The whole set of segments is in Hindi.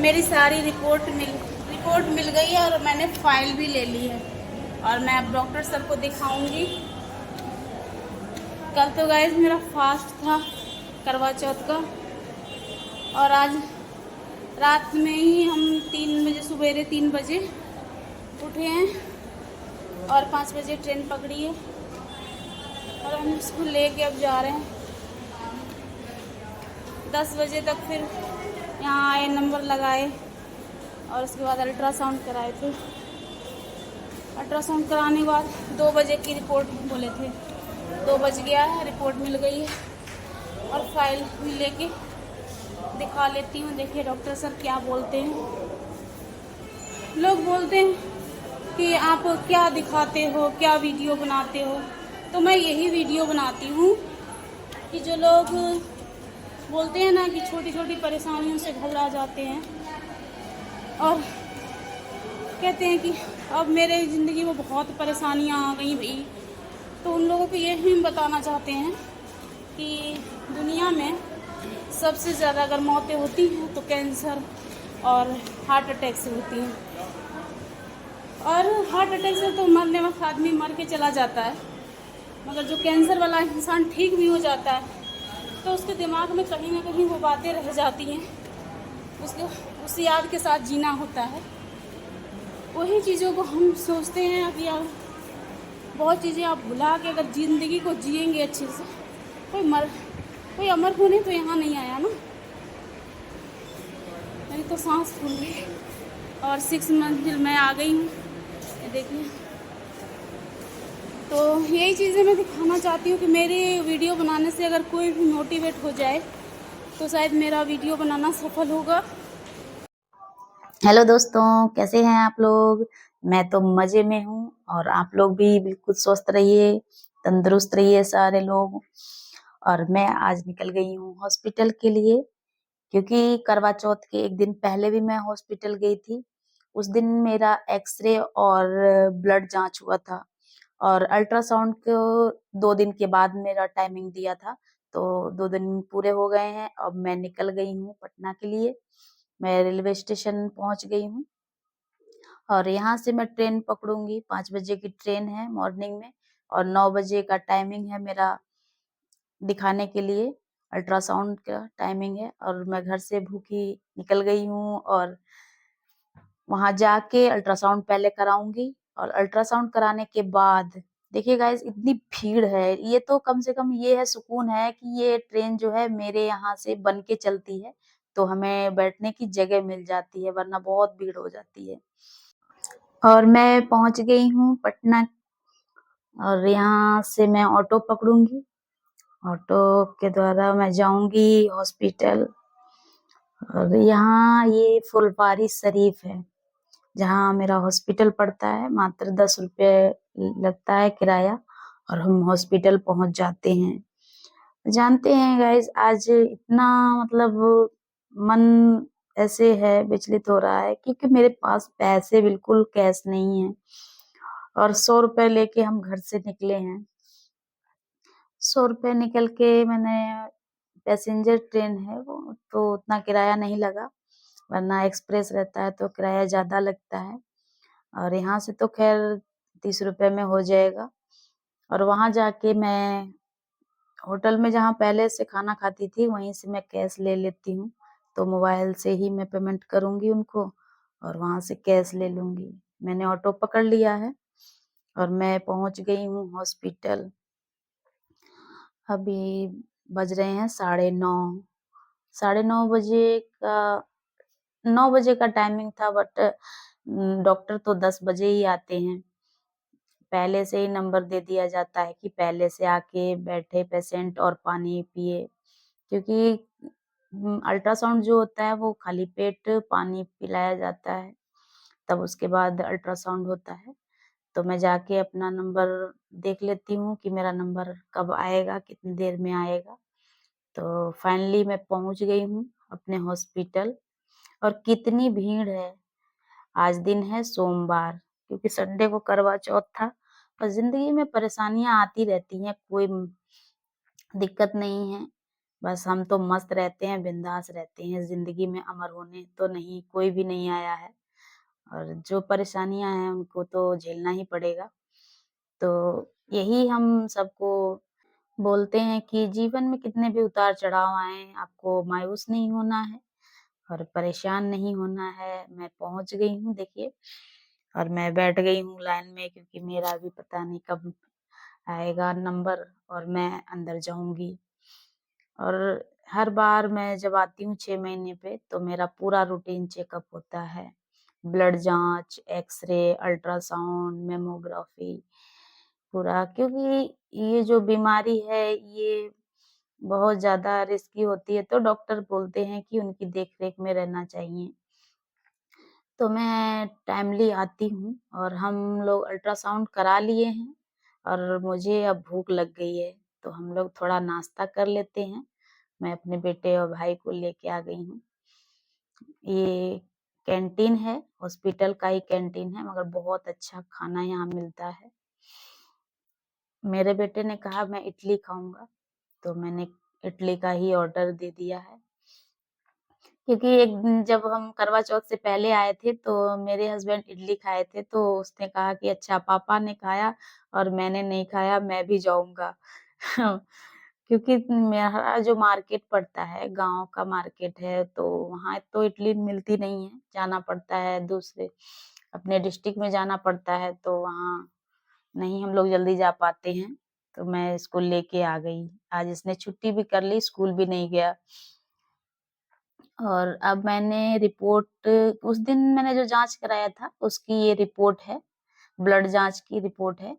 मेरी सारी रिपोर्ट मिल गई है और मैंने फाइल भी ले ली है और मैं अब डॉक्टर सर को दिखाऊंगी। कल तो गाइस मेरा फास्ट था करवा चौथ का, और आज रात में ही हम 3 बजे, सवेरे 3 बजे उठे हैं और 5 बजे ट्रेन पकड़ी है और हम इसको लेके अब जा रहे हैं। 10 बजे तक फिर यहाँ आए, नंबर लगाए और उसके बाद अल्ट्रासाउंड कराए थे। अल्ट्रासाउंड कराने के बाद 2 बजे की रिपोर्ट बोले थे। 2 बज गया है, रिपोर्ट मिल गई है और फाइल भी लेके दिखा लेती हूँ। देखिए डॉक्टर सर क्या बोलते हैं। लोग बोलते हैं कि आप क्या दिखाते हो, क्या वीडियो बनाते हो, तो मैं यही वीडियो बनाती हूँ कि जो लोग बोलते हैं ना कि छोटी छोटी परेशानियों से घबरा जाते हैं और कहते हैं कि अब मेरे ज़िंदगी में बहुत परेशानियाँ आ गई भाई, तो उन लोगों को यही हम बताना चाहते हैं कि दुनिया में सबसे ज़्यादा अगर मौतें होती हैं तो कैंसर और हार्ट अटैक से होती हैं। और हार्ट अटैक से तो मरने वक्त आदमी मर के चला जाता है, मगर जो कैंसर वाला इंसान ठीक भी हो जाता है तो उसके दिमाग में कहीं ना कहीं वो बातें रह जाती हैं, उसको उस याद के साथ जीना होता है। वही चीज़ों को हम सोचते हैं कि यार बहुत चीज़ें आप भुला के अगर ज़िंदगी को जिएंगे अच्छे से, कोई अमर होने तो यहाँ नहीं आया ना। मेरी तो सांस फूल गई और 6 मंजिल मैं आ गई हूँ, ये देखिए। तो यही चीज़ें मैं दिखाना चाहती हूँ कि मेरी वीडियो बनाने से अगर कोई भी मोटिवेट हो जाए तो शायद मेरा वीडियो बनाना सफल होगा। हेलो दोस्तों, कैसे हैं आप लोग। मैं तो मजे में हूँ और आप लोग भी बिल्कुल स्वस्थ रहिए, तंदुरुस्त रहिए सारे लोग। और मैं आज निकल गई हूँ हॉस्पिटल के लिए, क्योंकि करवा चौथ के एक दिन पहले भी मैं हॉस्पिटल गई थी। उस दिन मेरा एक्सरे और ब्लड जांच हुआ था और अल्ट्रासाउंड को 2 दिन के बाद मेरा टाइमिंग दिया था, तो 2 दिन पूरे हो गए हैं। अब मैं निकल गई हूँ पटना के लिए। मैं रेलवे स्टेशन पहुंच गई हूँ और यहाँ से मैं ट्रेन पकड़ूंगी। 5 बजे की ट्रेन है मॉर्निंग में और 9 बजे का टाइमिंग है मेरा दिखाने के लिए। अल्ट्रासाउंड का टाइमिंग है और मैं घर से भूखी निकल गई हूँ और वहां जाके अल्ट्रासाउंड पहले कराऊंगी। और अल्ट्रासाउंड कराने के बाद देखिए गाइस, इतनी भीड़ है। ये तो कम से कम ये है, सुकून है कि ये ट्रेन जो है मेरे यहाँ से बन के चलती है, तो हमें बैठने की जगह मिल जाती है, वरना बहुत भीड़ हो जाती है। और मैं पहुंच गई हूँ पटना और यहाँ से मैं ऑटो पकड़ूंगी। ऑटो के द्वारा मैं जाऊंगी हॉस्पिटल। और यहाँ ये फुलवारी शरीफ है जहाँ मेरा हॉस्पिटल पड़ता है। मात्र 10 रुपये लगता है किराया और हम हॉस्पिटल पहुंच जाते हैं। जानते हैं गाइस, आज इतना मतलब मन ऐसे है, विचलित हो रहा है क्योंकि मेरे पास पैसे बिल्कुल कैश नहीं है और 100 रुपए लेके हम घर से निकले हैं। 100 रुपए निकल के मैंने, पैसेंजर ट्रेन है वो, तो उतना किराया नहीं लगा, वरना एक्सप्रेस रहता है तो किराया ज्यादा लगता है। और यहाँ से तो खैर 30 रुपए में हो जाएगा। और वहां जाके मैं होटल में जहाँ पहले से खाना खाती थी वहीं से मैं कैश ले लेती हूँ, तो मोबाइल से ही मैं पेमेंट करूंगी उनको और वहां से कैश ले लूंगी। मैंने ऑटो पकड़ लिया है और मैं पहुंच गई हूँ हॉस्पिटल। अभी बज रहे हैं 9:30। 9:30 बजे का 9 बजे का टाइमिंग था, बट डॉक्टर तो 10 बजे ही आते हैं। पहले से ही नंबर दे दिया जाता है कि पहले से आके बैठे पेशेंट और पानी पिए, क्योंकि अल्ट्रासाउंड जो होता है वो खाली पेट पानी पिलाया जाता है, तब उसके बाद अल्ट्रासाउंड होता है। तो मैं जाके अपना नंबर देख लेती हूँ कि मेरा नंबर कब आएगा, कितनी देर में आएगा। तो फाइनली मैं पहुंच गई हूँ अपने हॉस्पिटल। और कितनी भीड़ है। आज दिन है सोमवार, क्योंकि संडे को करवा चौथ था। और जिंदगी में परेशानियां आती रहती हैं, कोई दिक्कत नहीं है। बस हम तो मस्त रहते हैं, बिंदास रहते हैं, ज़िंदगी में अमर होने तो नहीं कोई भी नहीं आया है और जो परेशानियाँ हैं उनको तो झेलना ही पड़ेगा। तो यही हम सबको बोलते हैं कि जीवन में कितने भी उतार-चढ़ाव आएँ, आपको मायूस नहीं होना है और परेशान नहीं होना है। मैं पहुँच गई हूँ देखिए और मैं बैठ गई हूँ लाइन में क्योंकि मेरा अभी पता नहीं कब आएगा नंबर और मैं अंदर जाऊँगी। और हर बार मैं जब आती हूँ 6 महीने पे तो मेरा पूरा रूटीन चेकअप होता है। ब्लड जाँच, एक्स-रे, अल्ट्रासाउंड, मैमोग्राफी पूरा क्योंकि ये जो बीमारी है ये बहुत ज़्यादा रिस्की होती है तो डॉक्टर बोलते हैं कि उनकी देख-रेख में रहना चाहिए। तो मैं टाइमली आती हूँ और हम लोग अल्ट्रासाउंड करा लिए हैं और मुझे अब भूख लग गई है, तो हम लोग थोड़ा नाश्ता कर लेते हैं। मैं अपने बेटे और भाई को लेके आ गई हूँ। ये कैंटीन है, हॉस्पिटल का ही कैंटीन है मगर बहुत अच्छा खाना यहाँ मिलता है। मेरे बेटे ने कहा मैं इडली खाऊँगा, तो मैंने इडली का ही ऑर्डर दे दिया है। क्योंकि एक दिन जब हम करवा चौथ से पहले आए थे तो मेरे हस्बैंड इडली खाए थे तो उसने कहा कि अच्छा पापा ने खाया और मैंने नहीं खाया मैं भी जाऊँगा। क्योंकि मेरा जो मार्केट पड़ता है गाँव का मार्केट है तो वहाँ तो इडली मिलती नहीं है, जाना पड़ता है दूसरे अपने डिस्ट्रिक्ट में जाना पड़ता है तो वहाँ नहीं हम लोग जल्दी जा पाते हैं। तो मैं इसको लेके आ गई। आज इसने छुट्टी भी कर ली, स्कूल भी नहीं गया। और अब मैंने रिपोर्ट उस दिन मैंने जो जाँच कराया था, उसकी ये रिपोर्ट है, ब्लड जाँच की रिपोर्ट है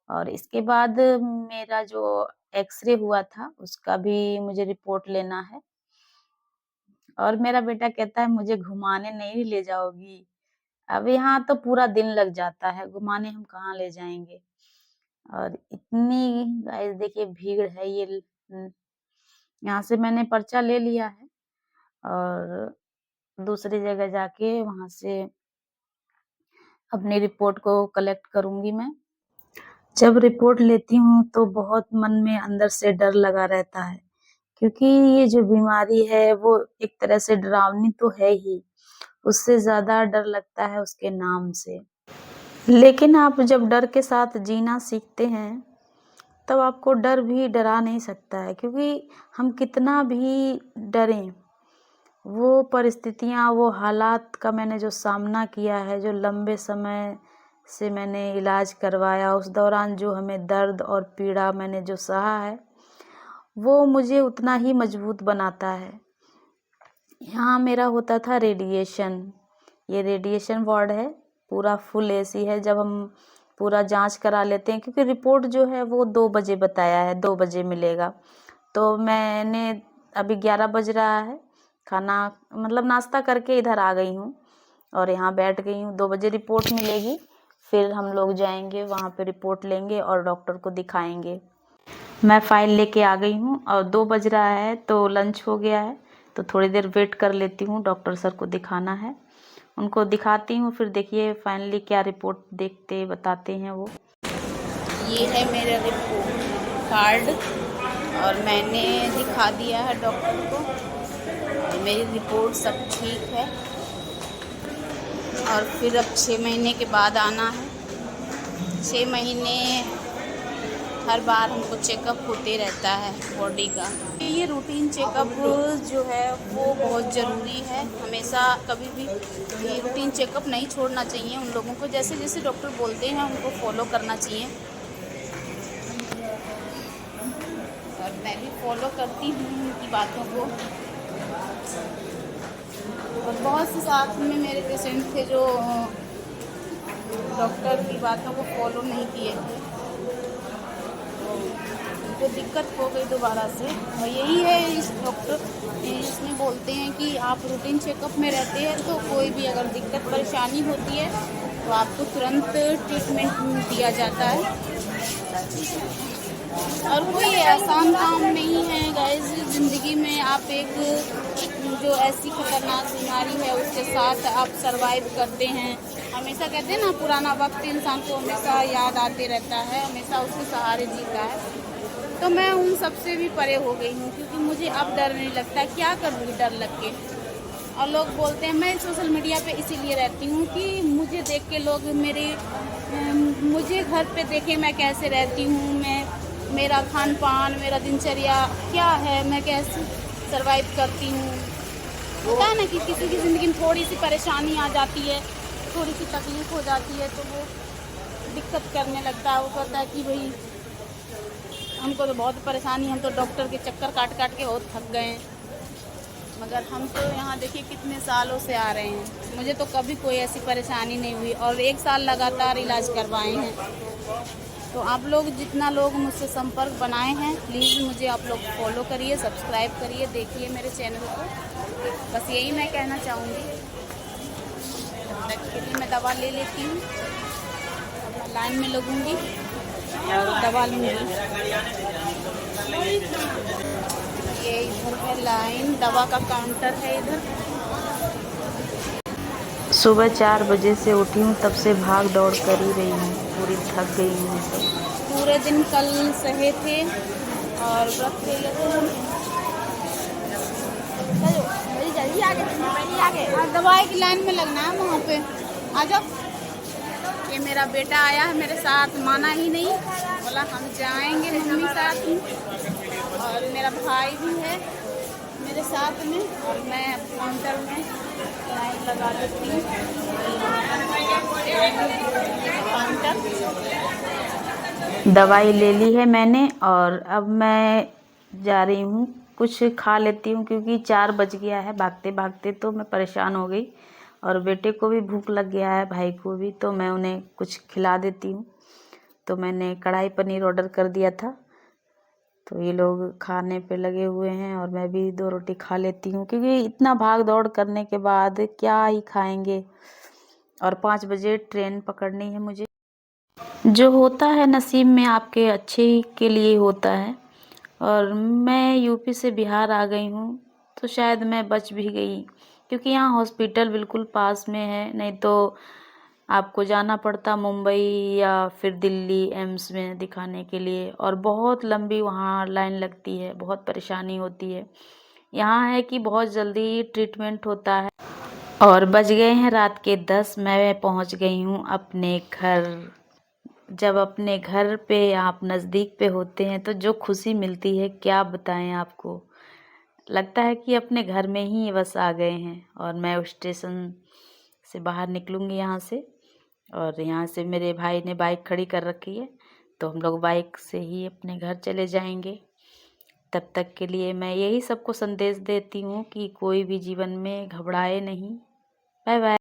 और इसके बाद मेरा जो एक्स-रे हुआ था, उसका भी मुझे रिपोर्ट लेना है और मेरा बेटा कहता है मुझे घुमाने नहीं ले जाओगी? अब यहाँ तो पूरा दिन लग जाता है, घुमाने हम कहाँ ले जाएँगे? और इतनी गाइस देखिए भीड़ है यहाँ से मैंने पर्चा ले लिया है और दूसरी जगह जाके वहाँ से अपनी रिपोर्ट को कलेक्ट करूँगी मैं। जब रिपोर्ट लेती हूँ तो बहुत मन में अंदर से डर लगा रहता है, क्योंकि ये जो बीमारी है वो एक तरह से डरावनी तो है ही, उससे ज़्यादा डर लगता है उसके नाम से। लेकिन आप जब डर के साथ जीना सीखते हैं, तब आपको डर भी डरा नहीं सकता है क्योंकि हम कितना भी डरें वो परिस्थितियाँ, वो हालात का मैंने जो सामना किया है, जो लंबे समय से मैंने इलाज करवाया, उस दौरान जो हमें दर्द और पीड़ा मैंने जो सहा है, वो मुझे उतना ही मजबूत बनाता है। यहाँ मेरा होता था रेडिएशन, ये रेडिएशन वार्ड है, पूरा फुल एसी है। जब हम पूरा जाँच करा लेते हैं क्योंकि रिपोर्ट जो है वो 2 बजे बताया है, 2 बजे मिलेगा। तो मैंने अभी 11 बज रहा है, खाना मतलब नाश्ता करके इधर आ गई हूँ और यहाँ बैठ गई हूँ, 2 बजे रिपोर्ट मिलेगी, फिर हम लोग जाएँगे वहाँ पे रिपोर्ट लेंगे और डॉक्टर को दिखाएँगे। मैं फ़ाइल लेके आ गई हूँ और 2 बज रहा है तो लंच हो गया है, तो थोड़ी देर वेट कर लेती हूँ, डॉक्टर सर को दिखाना है। उनको दिखाती हूँ फिर देखिए फाइनली क्या रिपोर्ट देखते बताते हैं वो। ये है मेरा रिपोर्ट कार्ड और मैंने दिखा दिया है डॉक्टर को और मेरी रिपोर्ट सब ठीक है और फिर अब 6 महीने के बाद आना है। 6 महीने हर बार हमको चेकअप होते रहता है बॉडी का। ये रूटीन चेकअप जो है वो बहुत ज़रूरी है, हमेशा कभी भी ये रूटीन चेकअप नहीं छोड़ना चाहिए उन लोगों को, जैसे जैसे डॉक्टर बोलते हैं उनको फॉलो करना चाहिए और मैं भी फॉलो करती हूँ उनकी बातों को। और बहुत से साथ में मेरे पेशेंट थे जो डॉक्टर की बातों को फॉलो नहीं किए थे, तो दिक्कत हो गई दोबारा से। और यही है इस डॉक्टर इसमें बोलते हैं कि आप रूटीन चेकअप में रहते हैं तो कोई भी अगर दिक्कत परेशानी होती है तो आपको तुरंत ट्रीटमेंट दिया जाता है और कोई आसान काम नहीं है गाइस ज़िंदगी में। आप एक जो ऐसी खतरनाक बीमारी है उसके साथ आप सरवाइव करते हैं। हमेशा कहते हैं ना पुराना वक्त इंसान को हमेशा याद आते रहता है, हमेशा उसके सहारे जीता है। तो मैं उन सबसे भी परे हो गई हूँ, क्योंकि मुझे अब डर नहीं लगता। क्या करूँगी डर लग के। और लोग बोलते हैं, मैं सोशल मीडिया पे इसीलिए रहती हूँ कि मुझे देख के लोग मुझे घर पे देखें मैं कैसे रहती हूँ, मेरा खान पान, मेरा दिनचर्या क्या है, मैं कैसे सरवाइव करती हूँ। होता है ना कि किसी की ज़िंदगी में थोड़ी सी परेशानी आ जाती है, थोड़ी सी तकलीफ़ हो जाती है, तो वो दिक्कत करने लगता है। वो कहता है कि भाई हमको तो बहुत परेशानी, हम तो डॉक्टर के चक्कर काट काट के बहुत थक गए हैं। मगर हम तो यहाँ देखिए कितने सालों से आ रहे हैं, मुझे तो कभी कोई ऐसी परेशानी नहीं हुई, और 1 साल लगातार इलाज करवाए हैं। तो आप लोग जितना लोग मुझसे संपर्क बनाए हैं, प्लीज़ मुझे आप लोग फॉलो करिए, सब्सक्राइब करिए, देखिए मेरे चैनल को। बस यही मैं कहना चाहूँगी। तब तक के लिए मैं दवा ले लेती हूँ, लाइन में लगूँगी और दवा लूँगी। ये इधर है लाइन, दवा का काउंटर है इधर। सुबह 4 बजे से उठी हूँ, तब से भाग दौड़ कर ही रही हूँ, पूरी थक गई हूँ सब। पूरे दिन कल सहे थे और व्रत ले लेते हैं। जल्दी आगे और दवाई की लाइन में लगना है वहाँ पे। आ जाओ। ये मेरा बेटा आया है मेरे साथ, माना ही नहीं, बोला हम जाएंगे मम्मी साथ में। और मेरा भाई भी है मेरे साथ में, और मैं काउंटर में लाइन लगा देती हूँ। काउंटर दवाई ले ली है मैंने और अब मैं जा रही हूँ, कुछ खा लेती हूँ, क्योंकि 4 बज गया है। भागते भागते तो मैं परेशान हो गई, और बेटे को भी भूख लग गया है, भाई को भी, तो मैं उन्हें कुछ खिला देती हूँ। तो मैंने कढ़ाई पनीर ऑर्डर कर दिया था, तो ये लोग खाने पे लगे हुए हैं, और मैं भी 2 रोटी खा लेती हूँ, क्योंकि इतना भाग दौड़ करने के बाद क्या ही खाएंगे। और 5 बजे ट्रेन पकड़नी है मुझे। जो होता है नसीब में आपके अच्छे के लिए होता है, और मैं यूपी से बिहार आ गई हूँ, तो शायद मैं बच भी गई, क्योंकि यहाँ हॉस्पिटल बिल्कुल पास में है। नहीं तो आपको जाना पड़ता मुंबई या फिर दिल्ली एम्स में दिखाने के लिए, और बहुत लंबी वहाँ लाइन लगती है, बहुत परेशानी होती है। यहाँ है कि बहुत जल्दी ट्रीटमेंट होता है। और बज गए हैं रात के 10, मैं पहुँच गई हूँ अपने घर। जब अपने घर पे आप नज़दीक पे होते हैं तो जो खुशी मिलती है क्या बताएं आपको। लगता है कि अपने घर में ही बस आ गए हैं। और मैं स्टेशन से बाहर निकलूँगी यहाँ से, और यहाँ से मेरे भाई ने बाइक खड़ी कर रखी है, तो हम लोग बाइक से ही अपने घर चले जाएंगे। तब तक के लिए मैं यही सबको संदेश देती हूँ कि कोई भी जीवन में घबराए नहीं। Bye bye.